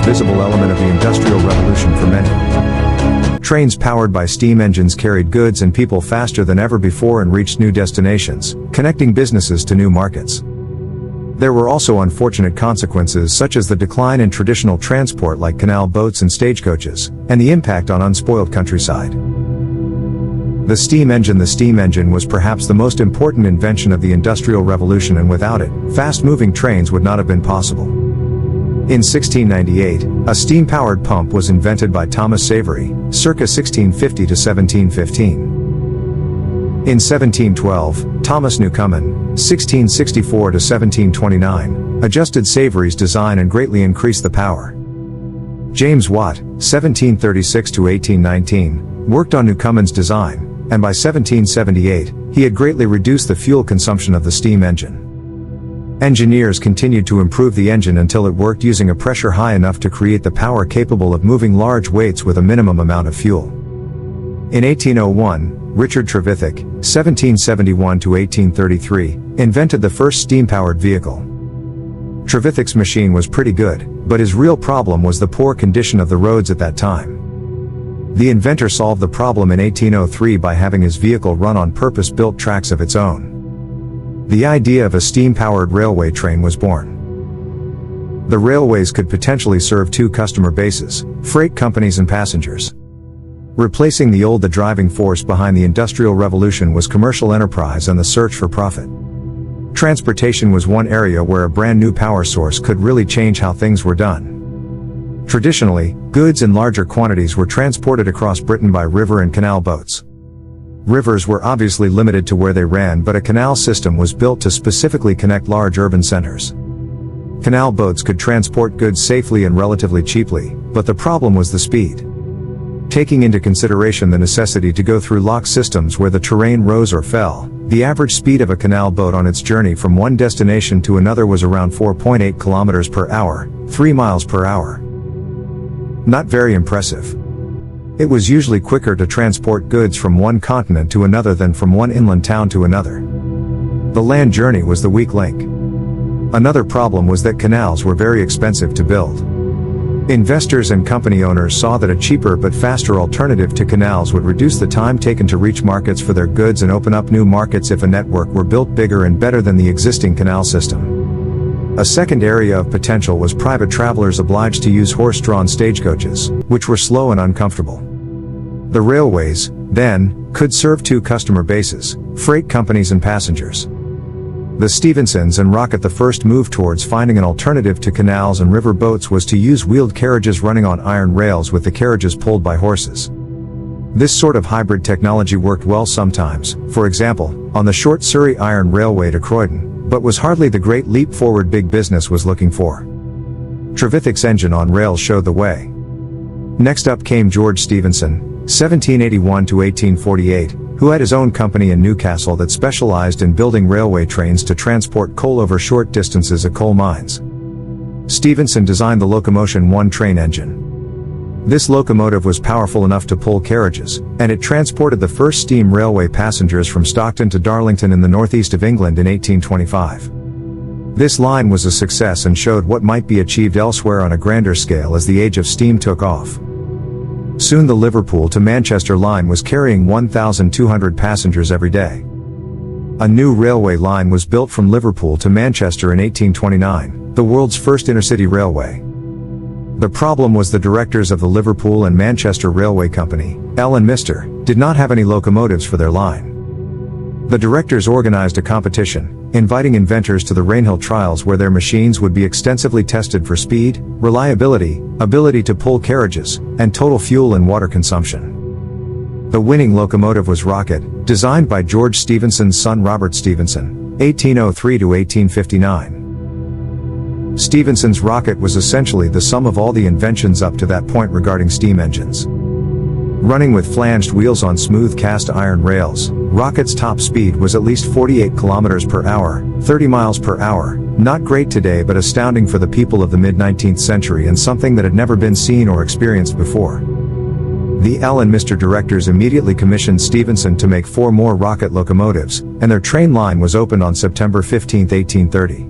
visible element of the Industrial Revolution for many. Trains powered by steam engines carried goods and people faster than ever before and reached new destinations, connecting businesses to new markets. There were also unfortunate consequences such as the decline in traditional transport like canal boats and stagecoaches, and the impact on unspoiled countryside. The steam engine was perhaps the most important invention of the Industrial Revolution, and without it, fast-moving trains would not have been possible. In 1698, a steam-powered pump was invented by Thomas Savery, circa 1650 to 1715. In 1712, Thomas Newcomen, 1664 to 1729, adjusted Savery's design and greatly increased the power. James Watt, 1736 to 1819, worked on Newcomen's design, and by 1778, he had greatly reduced the fuel consumption of the steam engine. Engineers continued to improve the engine until it worked using a pressure high enough to create the power capable of moving large weights with a minimum amount of fuel. In 1801, Richard Trevithick, 1771 to 1833, invented the first steam-powered vehicle. Trevithick's machine was pretty good, but his real problem was the poor condition of the roads at that time. The inventor solved the problem in 1803 by having his vehicle run on purpose-built tracks of its own. The idea of a steam-powered railway train was born. The railways could potentially serve two customer bases: freight companies and passengers. Replacing the driving force behind the Industrial Revolution was commercial enterprise and the search for profit. Transportation was one area where a brand new power source could really change how things were done. Traditionally, goods in larger quantities were transported across Britain by river and canal boats. Rivers were obviously limited to where they ran, but a canal system was built to specifically connect large urban centers. Canal boats could transport goods safely and relatively cheaply, but the problem was the speed. Taking into consideration the necessity to go through lock systems where the terrain rose or fell, the average speed of a canal boat on its journey from one destination to another was around 4.8 kilometers per hour, 3 miles per hour. Not very impressive. It was usually quicker to transport goods from one continent to another than from one inland town to another. The land journey was the weak link. Another problem was that canals were very expensive to build. Investors and company owners saw that a cheaper but faster alternative to canals would reduce the time taken to reach markets for their goods and open up new markets if a network were built bigger and better than the existing canal system. A second area of potential was private travelers obliged to use horse-drawn stagecoaches, which were slow and uncomfortable. The railways, then, could serve two customer bases: freight companies and passengers. The Stephensons and Rocket the first move towards finding an alternative to canals and river boats was to use wheeled carriages running on iron rails with the carriages pulled by horses. This sort of hybrid technology worked well sometimes, for example, on the short Surrey Iron Railway to Croydon, but was hardly the great leap forward big business was looking for. Trevithick's engine on rails showed the way. Next up came George Stephenson, 1781 to 1848, who had his own company in Newcastle that specialized in building railway trains to transport coal over short distances at coal mines. Stephenson designed the Locomotion 1 train engine. This locomotive was powerful enough to pull carriages, and it transported the first steam railway passengers from Stockton to Darlington in the northeast of England in 1825. This line was a success and showed what might be achieved elsewhere on a grander scale as the age of steam took off. Soon the Liverpool to Manchester line was carrying 1,200 passengers every day. A new railway line was built from Liverpool to Manchester in 1829, the world's first intercity railway. The problem was the directors of the Liverpool and Manchester Railway Company, L and Mr., did not have any locomotives for their line. The directors organized a competition, inviting inventors to the Rainhill trials where their machines would be extensively tested for speed, reliability, ability to pull carriages, and total fuel and water consumption. The winning locomotive was Rocket, designed by George Stephenson's son Robert Stephenson, 1803 to 1859. Stephenson's Rocket was essentially the sum of all the inventions up to that point regarding steam engines. Running with flanged wheels on smooth cast iron rails, Rocket's top speed was at least 48 kilometers per hour, 30 miles per hour, not great today but astounding for the people of the mid-19th century and something that had never been seen or experienced before. The L and Mr. directors immediately commissioned Stephenson to make 4 more Rocket locomotives, and their train line was opened on September 15, 1830.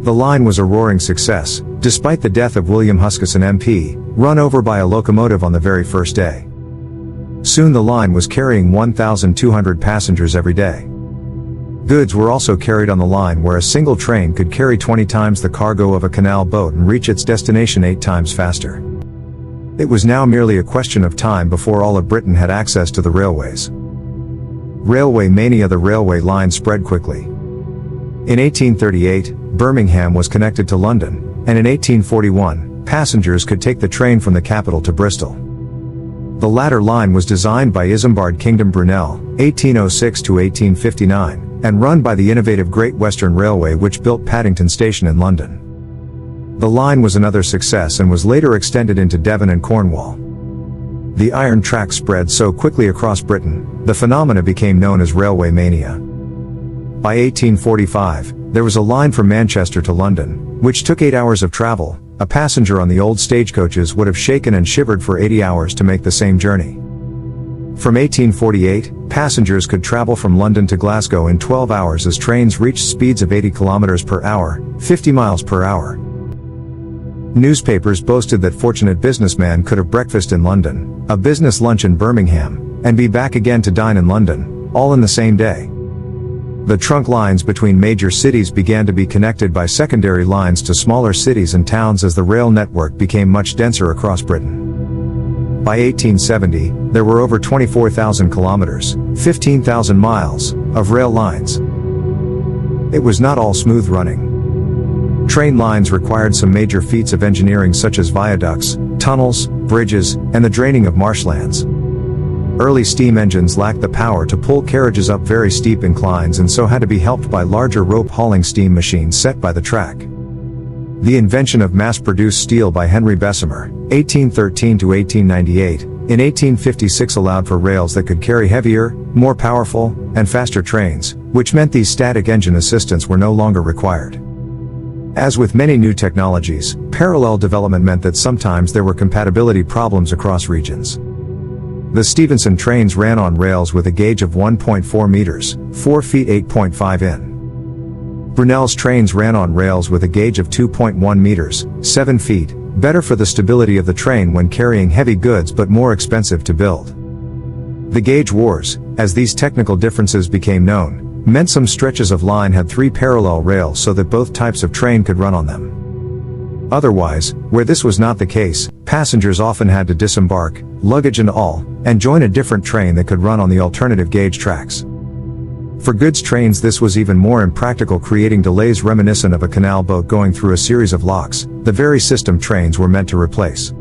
The line was a roaring success, despite the death of William Huskisson MP, run over by a locomotive on the very first day. Soon the line was carrying 1,200 passengers every day. Goods were also carried on the line, where a single train could carry 20 times the cargo of a canal boat and reach its destination 8 times faster. It was now merely a question of time before all of Britain had access to the railways. Railway mania. The railway line spread quickly. In 1838, Birmingham was connected to London, and in 1841, passengers could take the train from the capital to Bristol. The latter line was designed by Isambard Kingdom Brunel, 1806 to 1859, and run by the innovative Great Western Railway, which built Paddington Station in London. The line was another success and was later extended into Devon and Cornwall. The iron track spread so quickly across Britain, the phenomena became known as railway mania. By 1845, there was a line from Manchester to London, which took 8 hours of travel. A passenger on the old stagecoaches would have shaken and shivered for 80 hours to make the same journey. From 1848, passengers could travel from London to Glasgow in 12 hours as trains reached speeds of 80 kilometers per hour, 50 miles per hour. Newspapers boasted that fortunate businessman could have breakfast in London, a business lunch in Birmingham, and be back again to dine in London, all in the same day. The trunk lines between major cities began to be connected by secondary lines to smaller cities and towns as the rail network became much denser across Britain. By 1870, there were over 24,000 kilometers, 15,000 miles, of rail lines. It was not all smooth running. Train lines required some major feats of engineering, such as viaducts, tunnels, bridges, and the draining of marshlands. Early steam engines lacked the power to pull carriages up very steep inclines and so had to be helped by larger rope-hauling steam machines set by the track. The invention of mass-produced steel by Henry Bessemer, 1813 to 1898, in 1856 allowed for rails that could carry heavier, more powerful, and faster trains, which meant these static engine assistants were no longer required. As with many new technologies, parallel development meant that sometimes there were compatibility problems across regions. The Stephenson trains ran on rails with a gauge of 1.4 meters, 4 feet 8.5 in. Brunel's trains ran on rails with a gauge of 2.1 meters, 7 feet, better for the stability of the train when carrying heavy goods but more expensive to build. The gauge wars, as these technical differences became known, meant some stretches of line had 3 parallel rails so that both types of train could run on them. Otherwise, where this was not the case, passengers often had to disembark, luggage and all, and join a different train that could run on the alternative gauge tracks. For goods trains this was even more impractical, creating delays reminiscent of a canal boat going through a series of locks, the very system trains were meant to replace.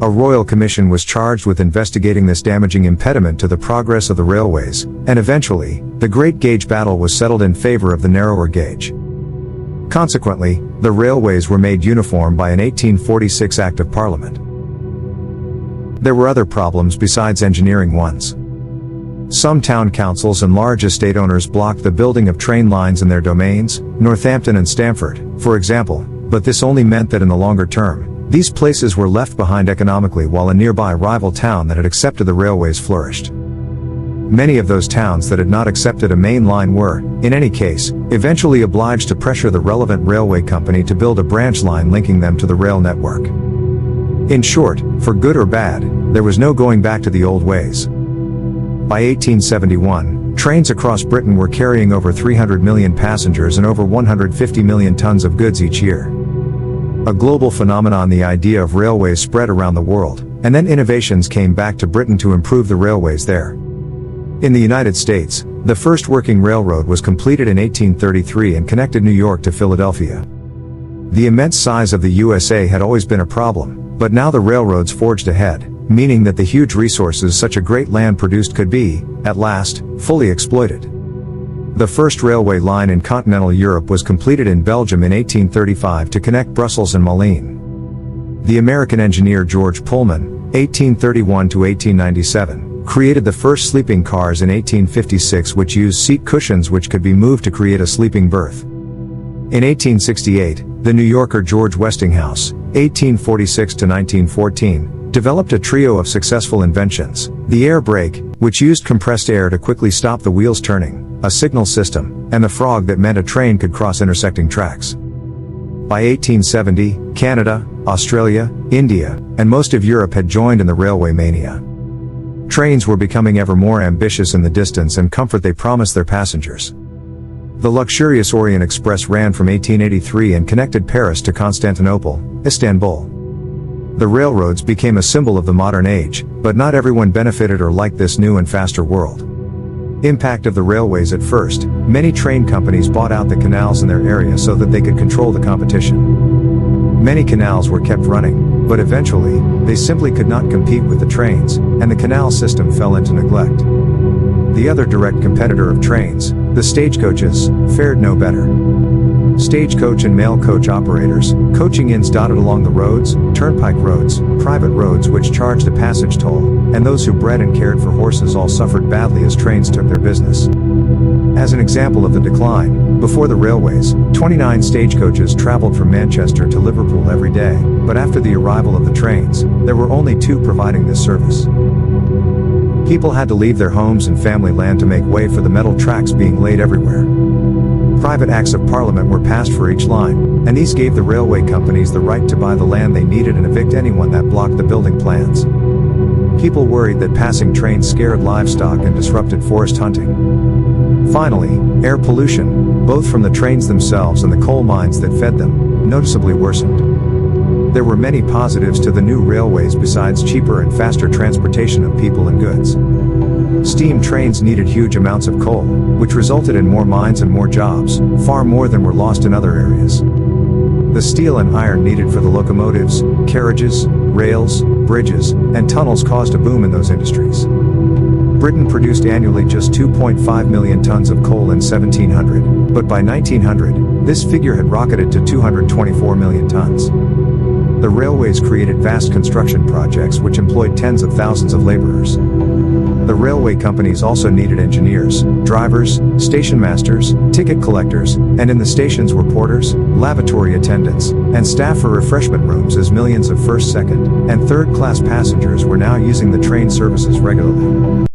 A royal commission was charged with investigating this damaging impediment to the progress of the railways, and eventually, the Great Gauge Battle was settled in favor of the narrower gauge. Consequently, the railways were made uniform by an 1846 Act of Parliament. There were other problems besides engineering ones. Some town councils and large estate owners blocked the building of train lines in their domains, Northampton and Stamford, for example, but this only meant that in the longer term, these places were left behind economically while a nearby rival town that had accepted the railways flourished. Many of those towns that had not accepted a main line were, in any case, eventually obliged to pressure the relevant railway company to build a branch line linking them to the rail network. In short, for good or bad, there was no going back to the old ways. By 1871, trains across Britain were carrying over 300 million passengers and over 150 million tons of goods each year. A global phenomenon, the idea of railways spread around the world, and then innovations came back to Britain to improve the railways there. In the United States, the first working railroad was completed in 1833 and connected New York to Philadelphia. The immense size of the USA had always been a problem, but now the railroads forged ahead, meaning that the huge resources such a great land produced could be, at last, fully exploited. The first railway line in continental Europe was completed in Belgium in 1835 to connect Brussels and Malines. The American engineer George Pullman, 1831 to 1897, created the first sleeping cars in 1856, which used seat cushions which could be moved to create a sleeping berth. In 1868, the New Yorker George Westinghouse, 1846 to 1914, developed a trio of successful inventions: the air brake, which used compressed air to quickly stop the wheels turning, a signal system, and the frog that meant a train could cross intersecting tracks. By 1870, Canada, Australia, India, and most of Europe had joined in the railway mania. Trains were becoming ever more ambitious in the distance and comfort they promised their passengers. The luxurious Orient Express ran from 1883 and connected Paris to Constantinople, Istanbul. The railroads became a symbol of the modern age, but not everyone benefited or liked this new and faster world. Impact of the railways. At first, many train companies bought out the canals in their area so that they could control the competition. Many canals were kept running, but eventually, they simply could not compete with the trains, and the canal system fell into neglect. The other direct competitor of trains, the stagecoaches, fared no better. Stagecoach and mail coach operators, coaching inns dotted along the roads, turnpike roads, private roads which charged a passage toll, and those who bred and cared for horses all suffered badly as trains took their business. As an example of the decline, before the railways, 29 stagecoaches traveled from Manchester to Liverpool every day, but after the arrival of the trains, there were only 2 providing this service. People had to leave their homes and family land to make way for the metal tracks being laid everywhere. Private acts of parliament were passed for each line, and these gave the railway companies the right to buy the land they needed and evict anyone that blocked the building plans. People worried that passing trains scared livestock and disrupted forest hunting. Finally, air pollution, both from the trains themselves and the coal mines that fed them, noticeably worsened. There were many positives to the new railways besides cheaper and faster transportation of people and goods. Steam trains needed huge amounts of coal, which resulted in more mines and more jobs, far more than were lost in other areas. The steel and iron needed for the locomotives, carriages, rails, bridges, and tunnels caused a boom in those industries. Britain produced annually just 2.5 million tons of coal in 1700, but by 1900, this figure had rocketed to 224 million tons. The railways created vast construction projects which employed tens of thousands of laborers. The railway companies also needed engineers, drivers, station masters, ticket collectors, and in the stations were porters, lavatory attendants, and staff for refreshment rooms as millions of first, second, and third-class passengers were now using the train services regularly.